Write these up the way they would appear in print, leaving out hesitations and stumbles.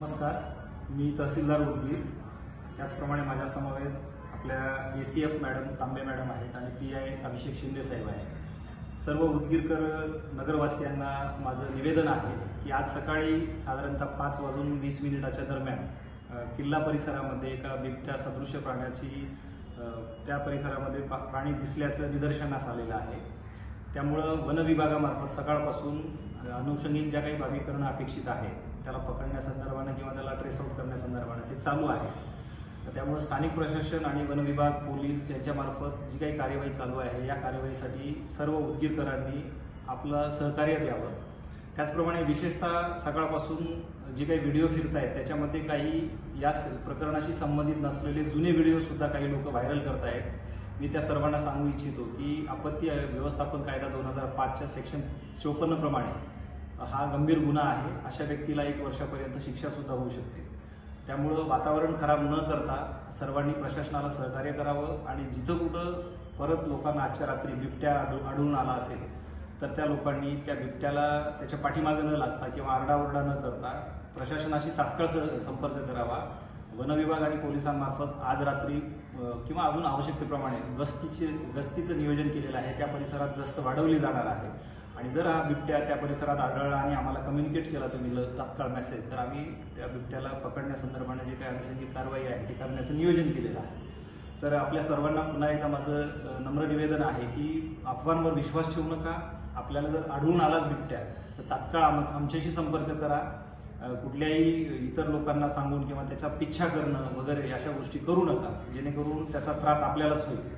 नमस्कार, मी तहसीलदार उदगीर। त्याचप्रमाणे माझ्या समवेत आपल्या ACF मॅडम तांबे मॅडम आहेत आणि PI अभिषेक शिंदे साहेब आहेत। सर्व उदगीरकर नगरवासियांना माझं निवेदन आहे की आज सकाळी साधारणतः 5:20 दरम्यान किल्ला परिसरामध्ये एका बिबट्या सदृश्य प्राण्याची त्या परिसरामध्ये प्राणी दिसल्याचं निदर्शनास आलेलं आहे। त्यामुळं वन विभागामार्फत सकाळपासून अनुषंगिक ज्या काही बाबी करणं अपेक्षित आहे त्याला पकडण्यासंदर्भाने किंवा त्याला ट्रेस आउट करण्यासंदर्भाने ते चालू आहे। त्यामुळे स्थानिक प्रशासन आणि वन विभाग पोलीस यांच्यामार्फत जी काही कार्यवाही चालू आहे या कार्यवाहीसाठी सर्व उदगीरकरांनी आपलं सहकार्य द्यावं। त्याचप्रमाणे विशेषतः सकाळपासून जे काही व्हिडिओ फिरत आहेत त्याच्यामध्ये काही या प्रकरणाशी संबंधित नसलेले जुने व्हिडिओ सुद्धा काही लोक व्हायरल करत आहेत। मी त्या सर्वांना सांगू इच्छितो की आपत्ती व्यवस्थापन कायदा 2005च्या सेक्शन 54 प्रमाणे हा गंभीर गुन्हा आहे। अशा व्यक्तीला 1 वर्षापर्यंत शिक्षा सुद्धा होऊ शकते। त्यामुळं वातावरण खराब न करता सर्वांनी प्रशासनाला सहकार्य करावं आणि जिथं कुठं परत लोकांना आजच्या रात्री बिबट्या आढळून आला असेल तर त्या लोकांनी त्या बिबट्याला त्याच्या पाठीमागे न लागता किंवा आरडाओरडा न करता प्रशासनाशी तात्काळ संपर्क करावा। वन विभाग आणि पोलिसांमार्फत आज रात्री किंवा अजून आवश्यकतेप्रमाणे गस्तीचं नियोजन केलेलं आहे। त्या परिसरात गस्त वाढवली जाणार आहे आणि जर हा बिबट्या त्या परिसरात आढळला आणि आम्हाला कम्युनिकेट केला तुम्ही तात्काळ मेसेज तर आम्ही त्या बिबट्याला पकडण्यासंदर्भाने जे काही अनुषंगिक कारवाई आहे ती करण्याचं नियोजन केलेलं आहे। तर आपल्या सर्वांना पुन्हा एकदा माझं नम्र निवेदन आहे की अफवांवर विश्वास ठेवू नका। आपल्याला जर आढळून आलाच बिबट्या तर तात्काळ आमच्याशी संपर्क करा। कुठल्याही इतर लोकांना सांगून किंवा त्याचा पिच्छा करणं वगैरे अशा गोष्टी करू नका जेणेकरून त्याचा त्रास आपल्यालाच होईल।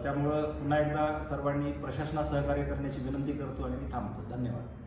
त्यामुळं पुन्हा एकदा सर्वांनी प्रशासनास सहकार्य करण्याची विनंती करतो आणि मी थांबतो। धन्यवाद।